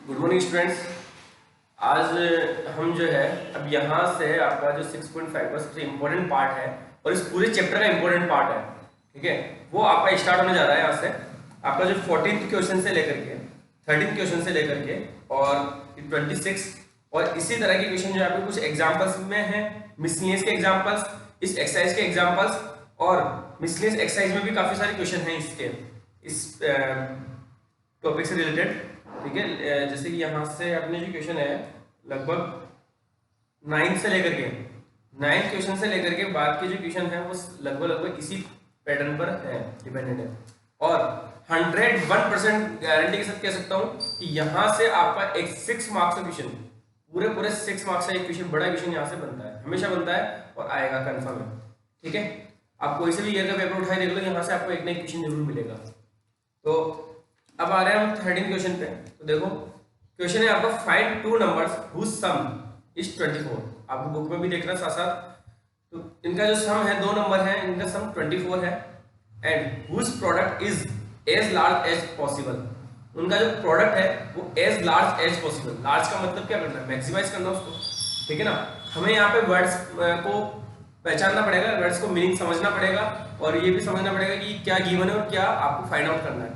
Good morning students. आज हम जो है अब यहाँ से आपका जो 6.5 का सबसे इम्पोर्टेंट पार्ट है और इस पूरे चैप्टर का इम्पोर्टेंट पार्ट है, ठीक है, वो आपका स्टार्ट होने जा रहा है। यहाँ से आपका जो 14th क्वेश्चन से लेकर के 13th क्वेश्चन से लेकर के और 26 और इसी तरह के क्वेश्चन जो आपके कुछ एग्जाम्पल्स में है, मिसलेनियस के एग्जाम्पल्स, इस एक्सरसाइज के एग्जाम्पल्स और मिसलेनियस एक्सरसाइज में भी काफी सारे क्वेश्चन हैं इसके इस टॉपिक से रिलेटेड, ठीक है। जैसे कि यहाँ से अपने जो क्वेश्चन है लगभग 9 से लेकर के 9 क्वेश्चन से लेकर के बाद के जो क्वेश्चन है वो लगभग इसी पैटर्न पर है, डिपेंडेंट है। और 101% गारंटी के साथ कह सकता हूँ कि यहाँ से आपका एक 6 मार्क्स का क्वेश्चन, पूरे 6 मार्क्स का एक क्वेश्चन, बड़ा क्वेश्चन यहाँ से बनता है, हमेशा बनता है और आएगा कंफर्म है, ठीक है। आप कोई से भी ईयर का पेपर उठाए देख लो, यहाँ से आपको एक ना एक क्वेश्चन जरूर मिलेगा। तो अब आ रहे हैं हम 13 क्वेश्चन पे। तो देखो क्वेश्चन है आपका find two numbers whose sum is 24। आपको बुक में भी देखना साथ साथ। तो इनका जो सम है, दो नंबर है, इनका सम 24 है and whose product is as large as possible. उनका जो प्रोडक्ट है वो as large as possible. Large का मतलब क्या करना है, मैक्सिमाइज करना उसको, ठीक है ना। हमें यहाँ पे वर्ड्स को पहचानना पड़ेगा, वर्ड्स को मीनिंग समझना पड़ेगा और ये भी समझना पड़ेगा कि क्या गिवन है और क्या आपको फाइंड आउट करना है,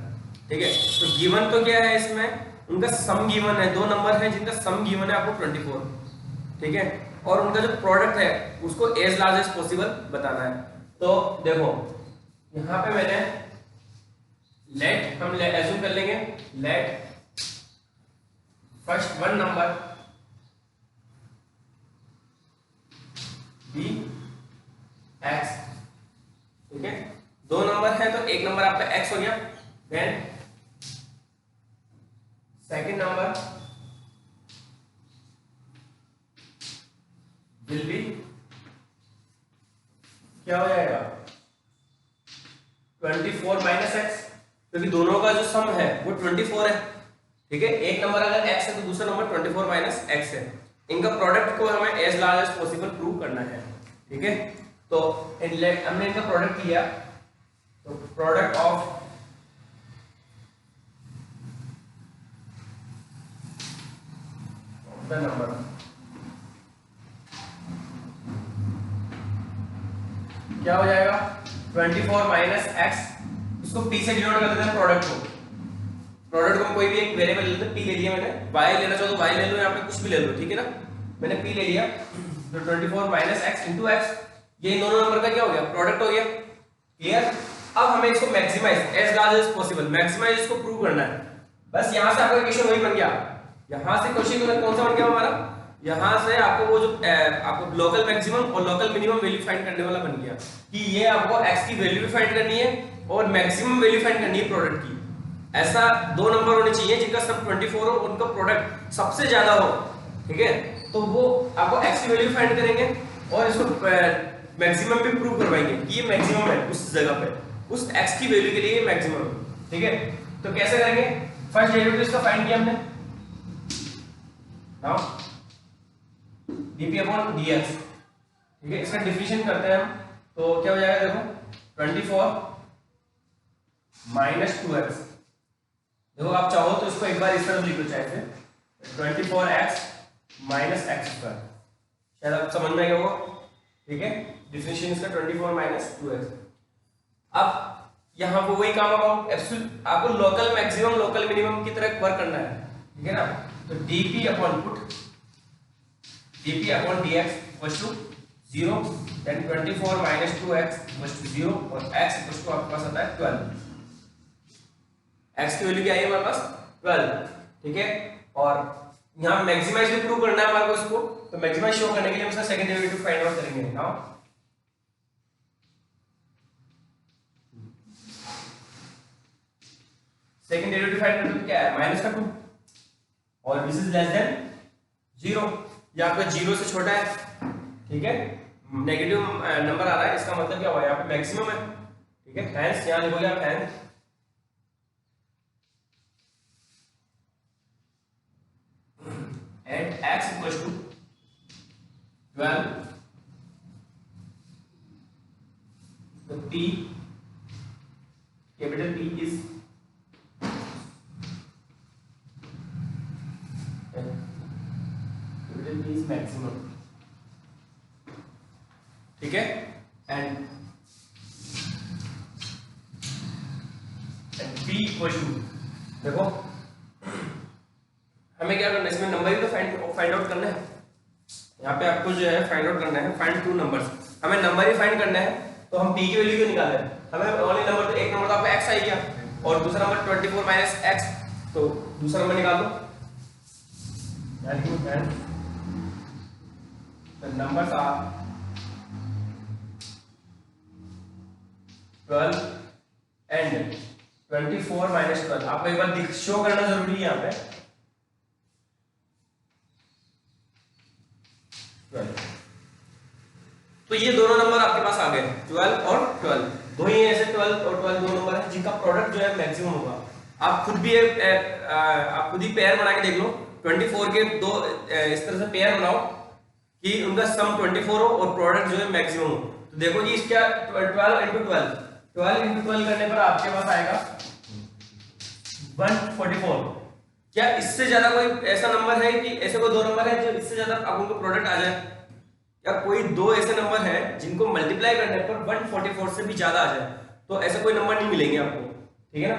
ठीक है। तो गिवन तो क्या है, इसमें उनका सम गिवन है, दो नंबर है जिनका सम गिवन है आपको 24, ठीक है। और उनका जो प्रोडक्ट है उसको एज लार्ज एज पॉसिबल बताना है। तो देखो यहाँ पे मैंने लेट हम एज्यूम कर लेंगे, let first one number be x, ठीक है। दो नंबर है तो एक नंबर आपका एक्स हो गया, then second number will be क्या हो जाएगा 24 माइनस एक्स, क्योंकि दोनों का जो सम है वो 24 है, ठीक है। एक नंबर अगर x है तो दूसरा नंबर 24 माइनस एक्स है। इनका प्रोडक्ट को हमें as large as possible prove करना है, ठीक है। तो हमने इनका प्रोडक्ट किया, तो प्रोडक्ट ऑफ द नंबर क्या हो जाएगा 24 माइनस एक्स। इसको p से डिनोट कर देते हैं प्रोडक्ट को। प्रोडक्ट को कोई भी एक वेरिएबल ले लेते हैं, p ले लिया मैंने, y लेना चाहो तो y ले लो, यहाँ पे कुछ भी ले लो, ठीक है ना। मैंने p ले लिया तो 24 माइनस एक्स इंटू एक्स, ये दोनों नंबर का क्या हो गया, प्रोडक्ट हो गया, क्लियर। अब हमें इसको maximize as large as possible, maximize इसको प्रूव करना है। बस यहाँ से आपका इक्वेशन वही बन गया। यहाँ से क्वेश्चन कौन सा बन गया हमारा, यहाँ से आपको वो जो आपको लोकल मैक्सिमम और लोकल मिनिमम वैल्यू फाइंड करने वाला बन गया कि ये आपको x की वैल्यू भी फाइंड करनी है और मैक्सिमम वैल्यू फाइंड करनी है प्रोडक्ट की। ऐसा दो नंबर होने चाहिए जिनका सब 24 हो, उनका प्रोडक्ट सबसे ज्यादा हो, ठीक है। तो वो आपको x की वैल्यू फाइंड करेंगे और इसको मैक्सिमम भी प्रूव करवाएंगे कि ये मैक्सिमम है उस जगह पे, उस x की वैल्यू के लिए ये मैक्सिमम है, ठीक है। तो कैसे करेंगे, फर्स्ट डेरिवेटिव इसका फाइंड किया हमने, नाउ dp अपॉन dx, ठीक है। इसका डिफिनेशन करते हैं हम, तो क्या हो जाएगा, देखो 24 माइनस 2x। देखो आप चाहो तो इसको एक बार इस तरफ लिख लो, चाहे से 24x माइनस एक्स स्क्वायर, शायद आप समझ में आ गया होगा, ठीक है। डिफिनेशन इसका 24 माइनस 2x। अब यहाँ पे वही काम आपको लोकल मैक्सिमम लोकल मिनिमम की तरह वर्क करना है, ठीक है ना। तो dp upon put dp upon dx equals to 0, then 24 minus 2x equals to 0 और x इक्वल्स टू आपके पास आता है 12। x की वैल्यू क्या है हमारे पास 12, ठीक है। और यहाँ मैक्सिमाइज भी प्रूव करना है हमारे को इसको, तो मैक्सिमाइज शो करने के लिए हम इसका सेकंड डेरिवेटिव फाइंड आउट करेंगे। नाउ सेकंड डेरिवेटिव फाइंड करते क्या है, माइनस का 2 और दिस इज लेस देन 0, या आपका 0 से छोटा है, ठीक है। नेगेटिव नंबर आ रहा है, इसका मतलब क्या हुआ, यहाँ पे मैक्सिमम है, ठीक है। हेंस यहाँ लिखोगे आप hence at x equals to 12, तो p capital P is is maximum, ठीक है। एंड p इक्वल टू, देखो हमें क्या करना है इसमें, नंबर ही तो फाइंड आउट करना है। यहाँ पे आपको जो है फाइंड आउट करना है, फाइंड टू नंबर्स, हमें नंबर ही फाइंड करना है। तो हम p की वैल्यू क्यों निकाल रहे हैं, हमें ओनली नंबर, तो एक नंबर तो आपका x आ गया और दूसरा नंबर 24 माइनस x, तो दूसरा नंबर निकाल दो। The numbers are 12 and 24 minus 12। आपको एक बार शो करना जरूरी है यहाँ पे 12। तो ये दोनों नंबर आपके पास आ गए 12 और 12, दो ही ऐसे 12 और 12 दो नंबर है जिनका प्रोडक्ट जो है मैक्सिमम होगा। आप खुद भी आप खुद ही पेयर बना के देख लो, 24 के दो इस तरह से पेयर बनाओ कि उनका सम 24 हो और प्रोडक्ट जो है मैक्सिमम हो। तो देखो जी इसका 12 into 12 करने पर आपके पास आएगा 144। क्या इससे ज्यादा कोई ऐसा नंबर है कि ऐसे कोई दो नंबर है जो इससे ज्यादा आप उनको प्रोडक्ट आ जाए? या कोई दो ऐसे नंबर है जिनको मल्टीप्लाई करने पर 144 से भी ज्यादा आ जाए? तो ऐसे कोई नंबर नहीं मिलेंगे आपको, ठीक है ना,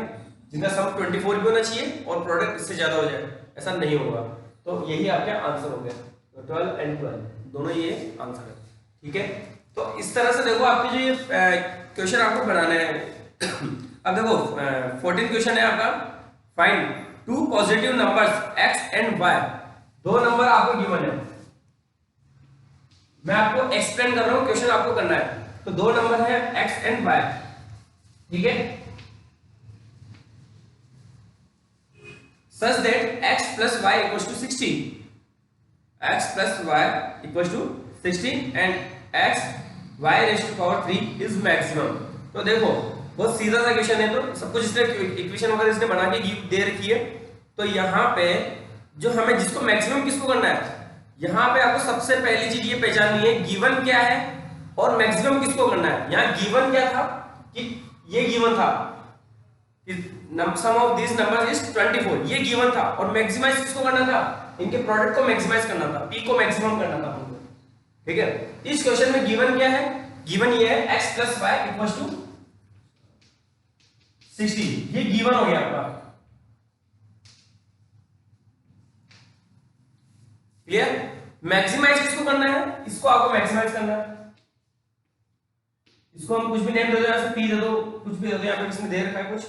जिनका सम 24 भी होना चाहिए और प्रोडक्ट इससे ज्यादा हो जाए, ऐसा नहीं होगा। तो यही आपके आंसर हो गया, 12 and 12 दोनों ये आंसर है, ठीक है। तो इस तरह से देखो आपके जो ये क्वेश्चन आपको बनाने हैं। अब देखो 14 क्वेश्चन है आपका, find two positive numbers x and y। दो नंबर आपको गिवन है, मैं आपको एक्सप्लेन कर रहा हूं, क्वेश्चन आपको करना है। तो दो नंबर है x एंड y, ठीक है, such that x plus y equals to 16, x plus y equals to 16 and x y raised to power 3 is maximum। तो देखो बहुत सीधा सा क्वेश्चन है, तो सब कुछ इसने इक्वेशन वगैरह इसने बना के दे रखी है। तो यहाँ पे जो हमें जिसको मैक्सिमम किसको करना है, यहाँ पे आपको सबसे पहली चीज ये पहचाननी है गिवन क्या है और मैक्सिमम किसको करना है। यहाँ गिवन क्या था कि ये गिवन था सम ऑफ दिस नंबर इज 24, ये गिवन था, और मैक्सिमाइज किसको करना था, इनके प्रोडक्ट को मैक्सिमाइज करना था, p को मैक्सिमम करना था हमको, ठीक है। इस क्वेश्चन में गिवन क्या है, गिवन ये है x plus y equals to 60, ये गिवन हो गया आपका, क्लियर। मैक्सिमाइज किसको करना है, इसको आपको मैक्सिमाइज करना है। इसको हम कुछ भी नेम दे दो, ऐसे p दे दो, कुछ भी दे दो, यहाँ पे किसी ने दे रखा है कुछ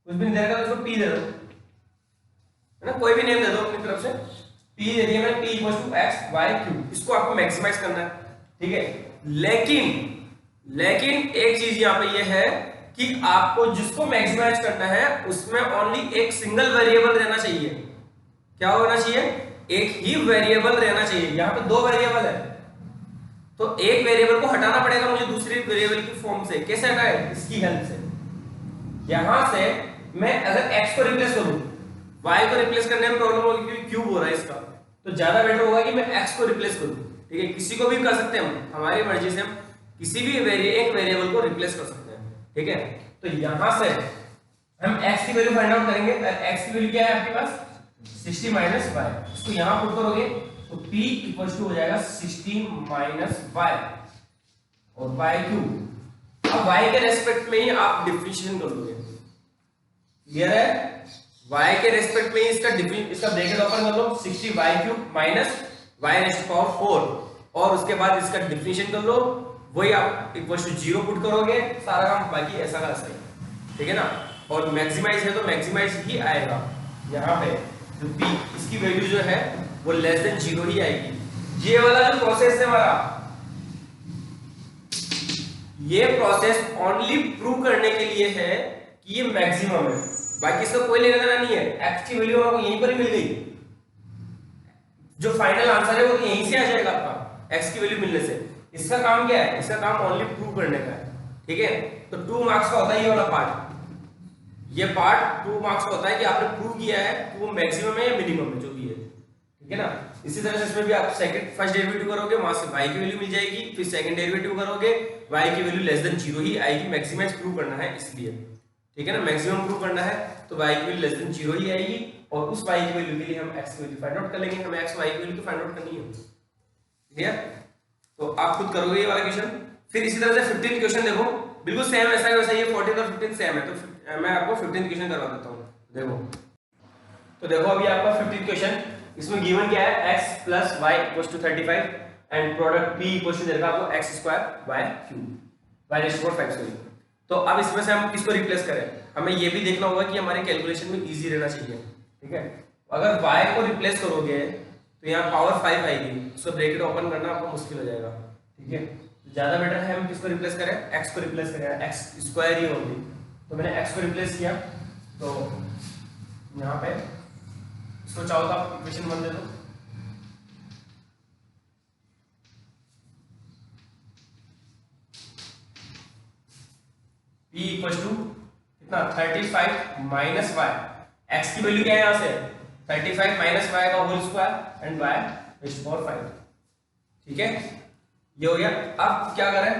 भी नहीं दे रखा, तो इसको p दे दो, है ना, कोई भी नेम दे दो अपनी तरफ से। p दे दिया मैंने, p equals to x y cube, इसको आपको मैक्सिमाइज करना है, ठीक है। लेकिन एक चीज यहाँ पे ये है कि आपको जिसको मैक्सिमाइज करना है उसमें ओनली एक सिंगल वेरिएबल रहना चाहिए। क्या होना चाहिए, एक ही वेरिएबल रहना चाहिए। यहाँ पे दो वेरिएबल है, तो एक वेरिएबल को हटाना पड़ेगा मुझे दूसरी वेरिएबल की फॉर्म से। कैसे हटाए, इसकी हेल्प से। यहां से मैं अगर x को रिप्लेस करूं, y को रिप्लेस करने में प्रॉब्लम होगी क्योंकि क्यूब हो रहा है इसका, तो ज्यादा बेटर होगा कि मैं x को रिप्लेस करूं, ठीक है। किसी को भी कर सकते हैं हम, हमारी मर्जी से हम किसी भी एक वेरिएबल को रिप्लेस कर सकते हैं, ठीक है। तो यहां से हम x की वैल्यू फाइंड आउट करेंगे। x की वैल्यू क्या है आपके पास, 60 माइनस y, इसको यहां पुट करोगे तो p इक्वल टू हो जाएगा 60 माइनस y और y क्यूब। अब y के रेस्पेक्ट में ही आप डिफरेंशिएशन कर लोगे, क्लियर है। y के रेस्पेक्ट में ही इसका ब्रैकेट ओपन कर लो, 60 y cube minus y raise to power 4, और उसके बाद इसका डिफरेंशिएशन कर लो, वही आप इक्वल टू 0 पुट करोगे, सारा काम बाकी ऐसा का ऐसा ही, ठीक है ना। और मैक्सिमाइज है तो मैक्सिमाइज ही आएगा। यहाँ पे जो p इसकी वैल्यू जो है वो लेस देन 0 ही आएगी। ये वाला जो प्रोसेस है हमारा, ये प्रोसेस ओनली प्रूव करने के लिए है कि ये मैक्सिमम है, बाकी इसका कोई लेना देना नहीं है। x की वैल्यू आपको यहीं पर ही मिल गई, जो फाइनल आंसर है वो यहीं से आ जाएगा आपका x की वैल्यू मिलने से। इसका काम क्या है, इसका काम ओनली प्रूव करने का है, ठीक है। तो 2 मार्क्स का होता है ये वाला पार्ट, ये पार्ट 2 मार्क्स का होता है कि आपने प्रूव किया है कि वो मैक्सिमम है या मिनिमम है, जो भी है, ठीक है ना। इसी तरह से इसमें भी आप फर्स्ट डेरिवेटिव करोगे, वहां से y की वैल्यू मिल जाएगी, फिर सेकंड डेरिवेटिव करोगे, y की वैल्यू लेस देन 0 ही आएगी। मैक्सिमाइज प्रूव करना है इसलिए, ठीक है ना, मैक्सिमम प्रूव करना है तो y की वैल्यू लेस देन 0 ही आएगी। और उस y की वैल्यू के लिए हम x की वैल्यू फाइंड आउट कर लेंगे। हमें x y की वैल्यू फाइंड आउट करनी है। क्लियर? तो आप खुद करोगे ये वाला क्वेश्चन। फिर इसी तरह से 15 क्वेश्चन देखो, बिल्कुल सेम ऐसा ही वैसा ही है, 14 और 15 सेम है। तो मैं आपको 15 क्वेश्चन करवा देता हूँ। देखो, तो देखो अभी आपका 15 क्वेश्चन, इसमें गिवन क्या है, x + y = 35 and product p = देगा आपको x² y cube y⁵ sorry. तो अब इसमें से हम किसको रिप्लेस करें, हमें ये भी देखना होगा कि हमारे कैलकुलेशन में इजी रहना चाहिए। ठीक है, अगर y को रिप्लेस करोगे तो यहाँ पावर 5 आएगी, उसको ब्रैकेट ओपन करना आपको मुश्किल हो जाएगा। ठीक है, ज्यादा बेटर है हम किसको रिप्लेस करें, x को रिप्लेस करें, x² ही होगी। तो मैंने x को रिप्लेस किया, तो यहाँ पे इसको चाहो तो आप इक्वेशन 1 दे दो। p कितना 35 माइनस y, x की वैल्यू क्या है यहाँ से 35 माइनस y का होल स्क्वायर एंड y⁵. ठीक है, ये हो गया। अब क्या करें,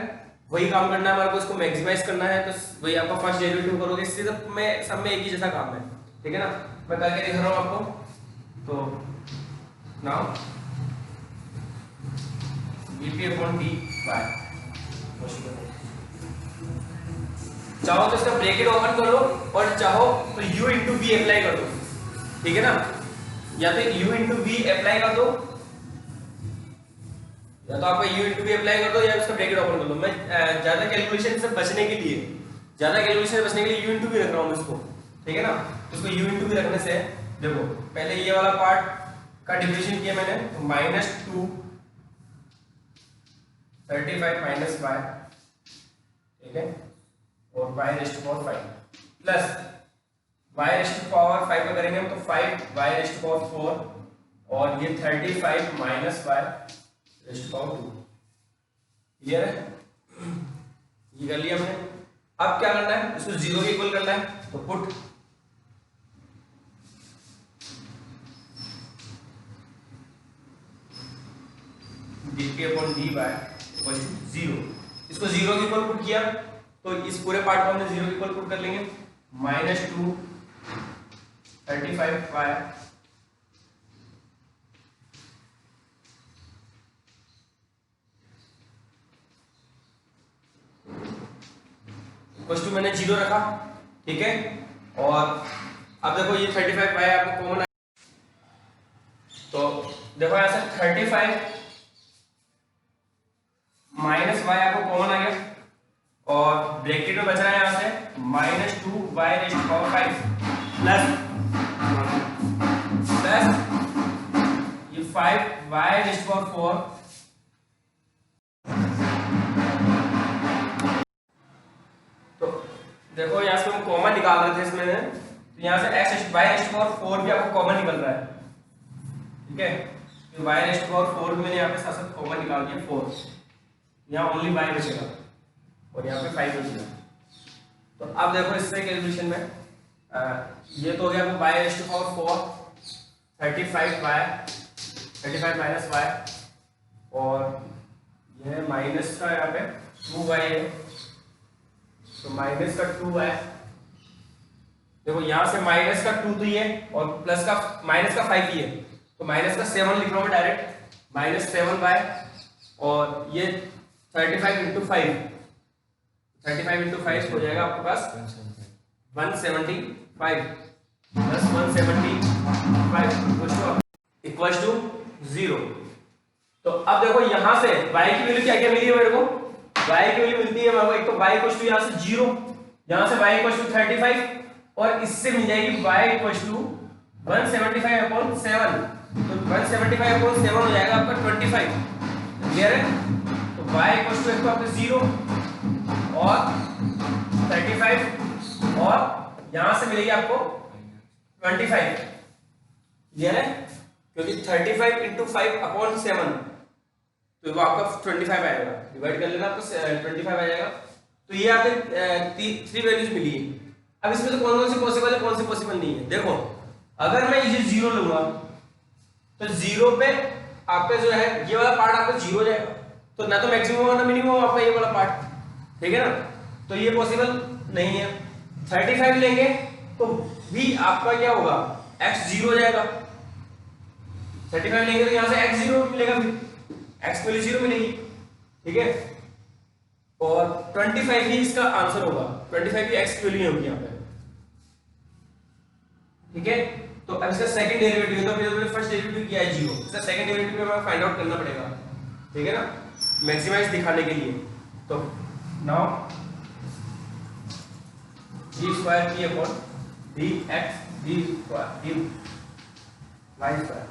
वही काम करना है हमारे को, इसको मैक्सिमाइज करना है। तो वही आपका फर्स्ट डेरिवेटिव करोगे, सब में एक ही जैसा काम है। ठीक है ना, मैं करके दिखा रहा हूँ आपको। तो नाउ dp/dy, चाहो तो इसका ब्रैकेट ओपन कर लो और चाहो तो u × v अप्लाई कर दो। ठीक है ना, या तो u × v अप्लाई कर दो, या तो आपका u × v अप्लाई कर दो, या इसका ब्रैकेट ओपन कर दो। मैं ज्यादा कैलकुलेशन से बचने के लिए u × v रख रहा हूँ इसको। ठीक है ना, इसको u × v रखने से देखो, पहले ये वाला पार्ट का डिविजन किया मैंने, तो -2 35 माइनस y, ठीक है, और y⁵ प्लस y⁵ का करेंगे हम तो 5y⁴, और ये 35 माइनस y⁵2। क्लियर है, ये कर लिया हमने। अब क्या करना है, इसको 0 के इक्वल करना है। तो पुट dp/dy = 0, इसको 0 के इक्वल पुट किया तो इस पूरे पार्ट को हमने 0 के इक्वल पुट कर लेंगे। -2 35y = मैंने 0 रखा। ठीक है, और अब देखो ये 35y आपको कॉमन, तो देखो यहां से 35 माइनस y आपको कॉमन आ गया, और ब्रैकेट में बच रहा है यहां से -2y⁵ प्लस ये 5y⁴। तो देखो यहां से हम कॉमन निकाल रहे थे इसमें, तो यहां से y⁴ भी आपको कॉमन निकल रहा है। ठीक है, तो y⁴ मैंने यहाँ पे साथ साथ कॉमन निकाल दिया 4, यहाँ ओनली y बचेगा और यहाँ पे 5 बचेगा। तो अब देखो इससे कैलकुलेशन में ये तो हो गया y⁴ 35 माइनस y, और यह माइनस का यहाँ पे 2y है, तो माइनस का 2y। देखो यहाँ से माइनस का 2 तो ये, और प्लस का माइनस का 5 ही है, तो माइनस का 7 लिख रहा हूँ डायरेक्ट, -7y, और ये 35 × 5 हो जाएगा आपके पास 175 प्लस 175 इक्वल्स टू 0। तो अब देखो यहां से y की वैल्यू क्या क्या मिली है मेरे को, y की वैल्यू मिलती है मेरे को, एक तो y इक्वल्स टू यहां से 0, यहां से y इक्वल्स टू 35, और इससे मिल जाएगी y इक्वल्स टू 175/7, तो 175/7 हो जाएगा आपका 25। क्लियर है, तो y इक्वल्स टू एक तो आपका 0 और 35, और यहां से मिलेगी आपको 25। क्लियर है, क्योंकि 35 × 5/7, तो वो आपका 25 आएगा, डिवाइड कर लेना, आपको 25 आ जाएगा। तो ये आपके 3 वैल्यूज मिली है। अब इसमें तो कौन कौन सी पॉसिबल है, कौन सी पॉसिबल नहीं है। देखो अगर मैं ये 0 लूंगा तो 0 पे आपका जो है ये वाला पार्ट आपका 0 हो जाएगा, तो ना तो मैक्सिमम होगा ना मिनिमम होगा आपका ये वाला पार्ट। ठीक है ना, तो ये पॉसिबल नहीं है। 35 लेंगे तो भी आपका क्या होगा, x 0 हो जाएगा, 35 लेंगे तो यहाँ से x 0 मिलेगा, फिर x की वैल्यू 0 मिलेगी, ठीक है। और 25 ही इसका आंसर होगा, 25 ही x की वैल्यू होगी यहाँ पे, ठीक है। तो अब इसका सेकंड डेरिवेटिव, तो फिर फर्स्ट डेरिवेटिव किया है 0, इसका सेकंड डेरिवेटिव हमें फाइंड आउट करना पड़ेगा, ठीक है ना, मैक्सिमाइज दिखाने के लिए। तो now d square p upon dx d square d y square,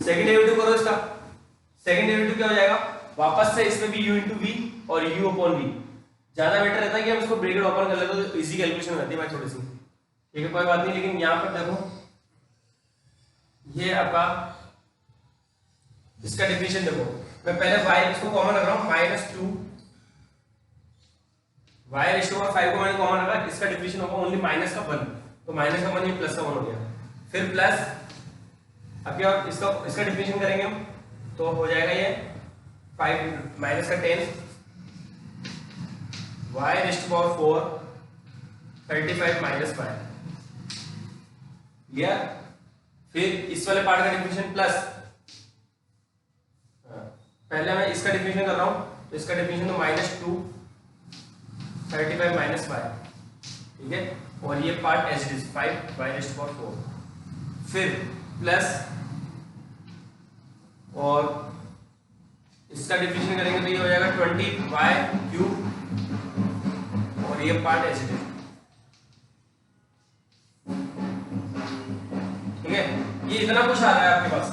second derivative करो इसका, सेकंड डेरिवेटिव क्या हो जाएगा, वापस से इसमें भी u into v और u अपॉन v, ज्यादा बेटर रहता है कि हम इसको ब्रैकेट ओपन कर लेते तो इजी कैलकुलेशन रहती है भाई थोड़ी सी, ठीक है, कोई बात नहीं। लेकिन यहाँ पर देखो ये आपका इसका डेफिनेशन देखो, मैं पहले y इसको कॉमन रख रहा हूँ, -2 y रेशियो और 5 को मैंने कॉमन रखा, इसका डेफिनेशन होगा ओनली माइनस का 1, तो माइनस का 1 ये प्लस का 1 हो गया, फिर प्लस अब क्या इसका डेफिनेशन करेंगे हम, तो हो जाएगा ये 5 माइनस का 10 y ratio power 4 35 minus 5, clear. फिर इस वाले पार्ट का डेफिनेशन प्लस, पहले मैं इसका डेफिनेशन कर रहा हूं, तो इसका डेफिनेशन तो -2 35 माइनस 5, ठीक है, और ये part as it is 5 y raise to power 4, फिर प्लस और इसका डेफिनेशन करेंगे तो ये हो जाएगा 20y³ और ये पार्ट एज इट इज, ठीक है। ये इतना कुछ आ रहा है आपके पास,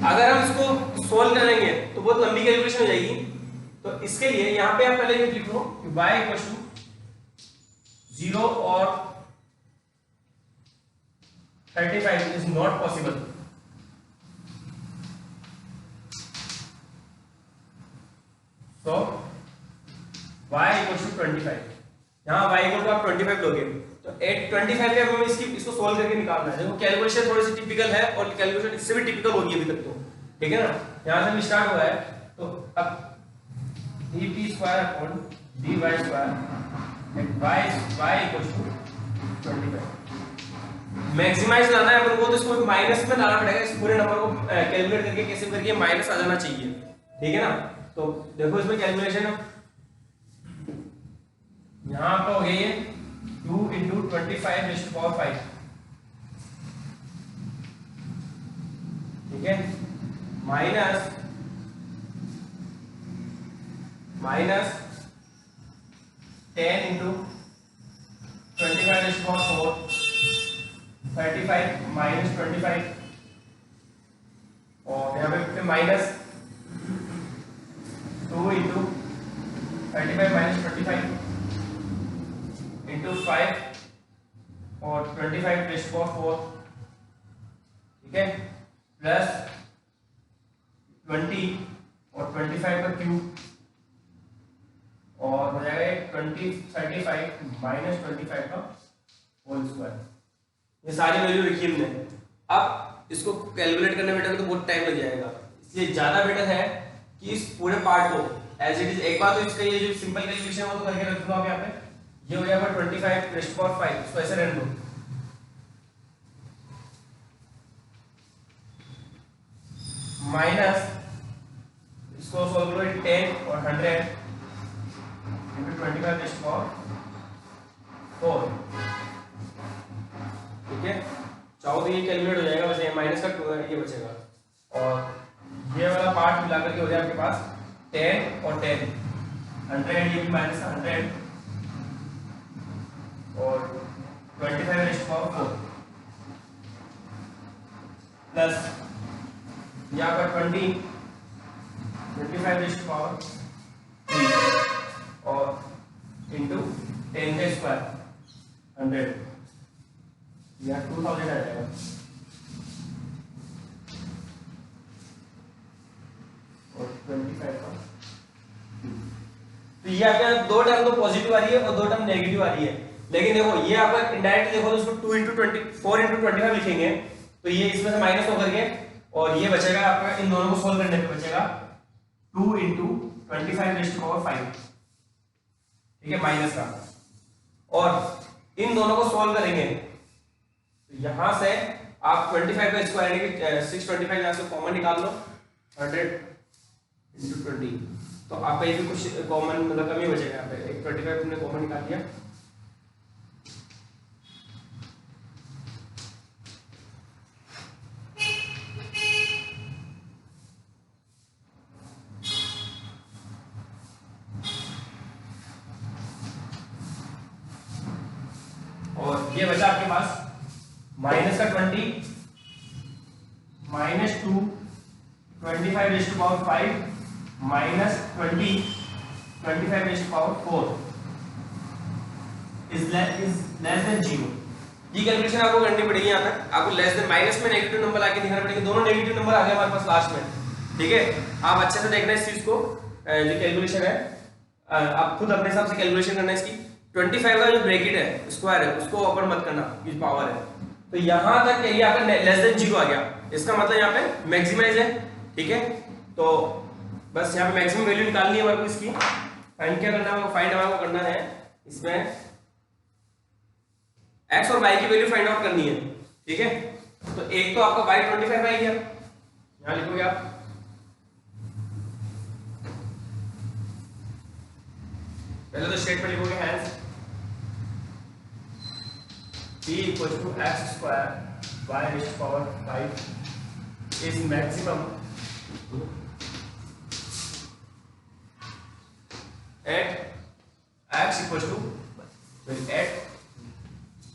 अगर हम इसको सोल्व करेंगे तो बहुत लंबी कैलकुलेशन हो जाएगी, तो इसके लिए यहाँ पे आप पहले ये लिख लो कि y इक्वल टू 0 और 35 इज नॉट पॉसिबल, तो y इक्वल टू 25, यहाँ y इक्वल टू आप 25 लोगे, तो 25 पे हमें इसको सोल्व करके निकालना है। देखो कैलकुलेशन थोड़ी सी टिपिकल है और कैलकुलेशन इससे भी टिपिकल होगी अभी तक, तो ठीक है ना, यहाँ से भी स्टार्ट हुआ है, तो अब dp square upon dy square y equal to 25, maximize लाना है अपन को, तो इसको माइनस में लाना पड़ेगा, इस पूरे नंबर को कैलकुलेट करके कैसे करके माइनस आ जाना चाहिए, ठीक है ना। तो देखो इसमें कैलकुलेशन यहाँ पे हो गई है 2 into 25 raised to power 5, ठीक है, minus 10 into 25 raised to power 4, 35 minus 25, और यहाँ पे माइनस 2 into 35 minus 25 into 5 और 25 raised to power 4, ठीक है, प्लस 20 और 25 का क्यूब, और हो जाएगा 35 माइनस 25 का होल स्क्वायर। ये सारी वैल्यू लिखी हमने, अब इसको कैलकुलेट करने में तो बहुत टाइम लग जाएगा, इसलिए ज्यादा बेटर है कि इस पूरे पार्ट को एज इट इज, एक बार तो इसका ये जो सिंपल कैलकुलेशन है वो तो करके रख दूंगा यहाँ पे, ये हो जाएगा 25 रेज़ टू पावर 5, इसको ऐसे रहने दो, माइनस इसको सॉल्व करो 10 और 100 into 25 रेज़ टू पावर 4, ठीक है, चाहो तो ये कैलकुलेट हो जाएगा, वैसे माइनस का ये बचेगा, और ये वाला पार्ट मिला करके हो जाए आपके पास 10 और 10 100, ये भी माइनस 100 और 25 रेज़ टू पावर 4 प्लस यहाँ पर 25 रेज़ टू पावर 3 और इंटू 10 का स्क्वायर 100, यहाँ 2000 आ जाएगा, और 25 का, तो ये आपका दो टर्म तो पॉजिटिव आ रही है और दो टर्म नेगेटिव आ रही है, लेकिन देखो ये आपका इनडायरेक्ट देखो तो इसको 2 into 4 into 25 लिखेंगे, तो ये इसमें से माइनस होकर के, और ये बचेगा आपका, इन दोनों को सोल्व करने पे बचेगा 2 into 25 रेज़ टू पावर 5, ठीक है, माइनस का, और इन दोनों को सोल्व करेंगे तो यहाँ से आप 25 का स्क्वायर यानी कि 625 यहाँ से कॉमन निकाल लो, 100 × 20, तो आपका ये भी कुछ कॉमन मतलब कम ही बचेगा यहाँ पे। एक 25 तुमने कॉमन निकाल दिया, और ये बचा आपके पास माइनस का 20 minus 2 25⁵ minus 20 25⁴ is less than 0। ये कैलकुलेशन आपको करनी पड़ेगी। यहाँ तक आपको लेस देन माइनस में नेगेटिव नंबर आके दिखाना पड़ेगा, दोनों नेगेटिव नंबर आ गए हमारे पास लास्ट में, ठीक है। आप अच्छे से देखना इस चीज को, जो कैलकुलेशन है आप खुद अपने हिसाब से कैलकुलेशन करना इसकी। 25 का जो ब्रैकेट है स्क्वायर है उसको ओपन मत करना, ये पावर है। तो यहाँ तक ये आपका लेस देन 0 आ गया, इसका मतलब यहाँ पे मैक्सिमाइज है, ठीक है। तो बस यहाँ पे मैक्सिमम वैल्यू निकालनी है हमारे को इसकी। फाइंड क्या करना है, फाइंड हमारे को करना है इसमें x और y की वैल्यू फाइंड आउट करनी है, ठीक है। तो एक तो आपका y 25 आ गया, यहाँ लिखोगे आप, पहले तो स्टेटमेंट लिखोगे hence p = x² y⁵ is maximum at x = at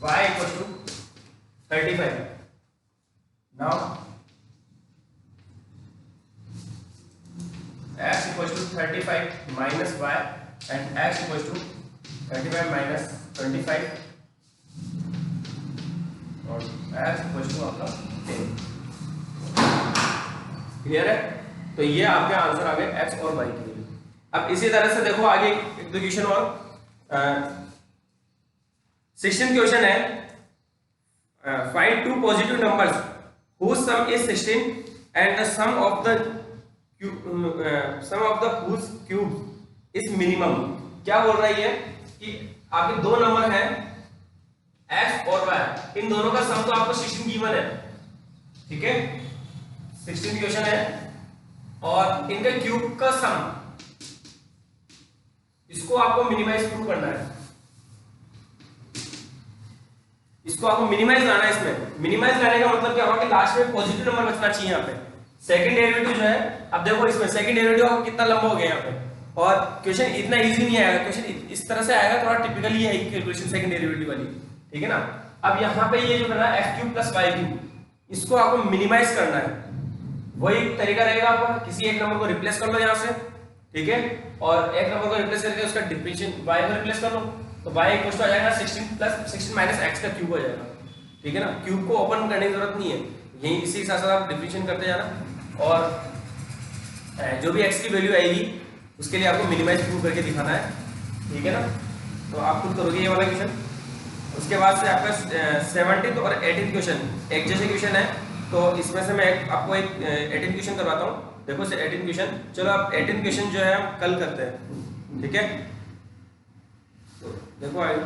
y = 35. Now x = 35 minus y and x = 35 minus 25 और x = आपका 10। क्लियर है? तो ये आपके आंसर आ गए x और y के लिए। अब इसी तरह से देखो आगे एक दो क्वेश्चन और। 16th क्वेश्चन है, find two positive numbers whose sum is 16 and the sum of the whose cube is minimum। क्या बोल रहा है ये कि आपके दो नंबर हैं x और y, इन दोनों का सम तो आपको 16 गिवन है, ठीक है। 16th क्वेश्चन है और इनका क्यूब का सम, इसको आपको मिनिमाइज प्रूव करना है, इसको आपको मिनिमाइज लाना है। इसमें मिनिमाइज लाने का मतलब क्या होगा कि लास्ट में पॉजिटिव नंबर बचना चाहिए। यहाँ पे सेकंड डेरिवेटिव जो है, अब देखो इसमें सेकंड डेरिवेटिव आपको कितना लंबा हो गया यहाँ पे, और क्वेश्चन इतना इजी नहीं आएगा, क्वेश्चन इस तरह से आएगा, थोड़ा टिपिकली है कैलकुलेशन सेकंड डेरिवेटिव वाली, ठीक है ना। अब यहाँ पे ये जो करना है x³ + y³, इसको आपको मिनिमाइज करना है। वही तरीका रहेगा, आपको किसी एक नंबर को रिप्लेस कर लो यहाँ से, ठीक है, और एक नंबर को रिप्लेस करके उसका डिफरेंशियल y को रिप्लेस कर लो, तो y = आ जाएगा 16 माइनस x का क्यूब हो जाएगा, ठीक है ना। क्यूब को ओपन करने की जरूरत नहीं है, यही इसी के साथ साथ आप डिफरेंशिएट करते जाना, और जो भी x की वैल्यू आएगी उसके लिए आपको मिनिमाइज प्रूव करके दिखाना है, ठीक है ना। तो आप खुद करोगे ये वाला क्वेश्चन। उसके बाद से आपका 17th और 18th क्वेश्चन एक जैसे क्वेश्चन है, तो इसमें से मैं आपको एक 18th क्वेश्चन करवाता हूँ। देखो 18th क्वेश्चन, चलो आप 18th क्वेश्चन जो है हम कल करते हैं, ठीक है। तो देखो आइए,